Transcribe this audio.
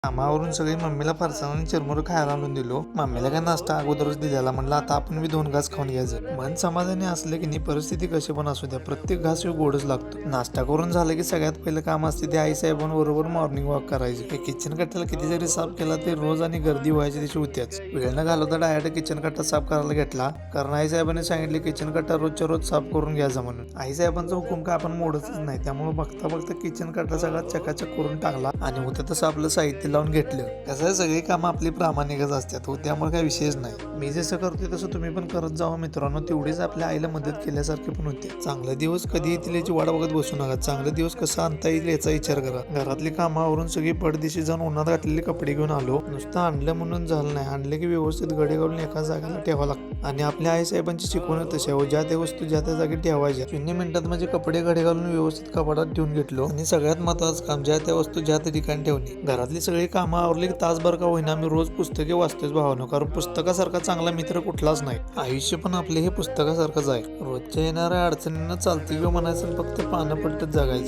कामावरून सगळी मम्मीला फरसाण आणि चिरमुरं खायला आणून दिलो. मम्मीला काय नाश्ता अगोदरच दिलेला, म्हणलं आता आपण बी 2 घास खाऊन घ्यायचं. मन समाधानी असलं की नाही, परिस्थिती कशी पण असू द्या, प्रत्येक घास गोडच लागतो. नाश्ता करून झालं की सगळ्यात पहिलं काम असते ते आईसाहेबांबरोबर मॉर्निंग वॉक करायचे. किचन कट्ट्याला किती जरी साफ केला ते रोज आणि गर्दी व्हायची तशी होत्याच. वेळ न घालवता डायरेक्ट किचन कट्टा साफ करायला घेतला, कारण आईसाहेबांनी सांगितले किचन कट्टा रोजच्या रोज साफ करून घ्यायचा म्हणून. आईसाहेबांचा हुकूम काय आपण मोडतच नाही, त्यामुळे बघता बघता किचन कट्टा सगळा चकाचक करून टाकला आणि होतं तसं आपलं साहित्य लावून घेतलं. कसं आहे, सगळी कामं आपली प्रामाणिकच असतात हो, त्यामुळे काही विषयच नाही. मी जसं करतोय तसं तुम्ही पण करत जावा मित्रांनो, तेवढीच आपल्या आईला मदत केल्यासारखे पण होते. चांगले दिवस कधी येतील याची वाट बघत बसू नका, चांगले दिवस कसं आणता येईल याचा विचार करा. घरातली कामावरून सगळी पडदिशी जाऊन उन्हात घातलेले कपडे घेऊन आलो. नुसतं आणलं म्हणून झालं नाही, आणले की व्यवस्थित गडे घालून एका जागेला ठेवावं लागतं. आणि आपल्या आईसाहेबांची शिकवण तशी आहे, ज्या त्या वस्तू ज्या त्या जागी ठेवायच्या. 0 मिनिटात म्हणजे कपडे घडे घालून व्यवस्थित कपाटात ठेवून घेतलो. आणि सगळ्यात महत्त्वाचं काम, ज्या त्या वस्तू ज्या त्या ठिकाणी ठेवणे. घरातली सगळी कामं आवरली की तासभर का होईना मी रोज पुस्तके वाचतोच भावानो, कारण पुस्तकासारखा चांगला मित्र कुठलाच नाही. आयुष्य पण आपले हे पुस्तकासारखंच आहे. रोजच्या येणाऱ्या अडचणींना चालती किंवा म्हणायचं, फक्त पानं पलटत जगायचं.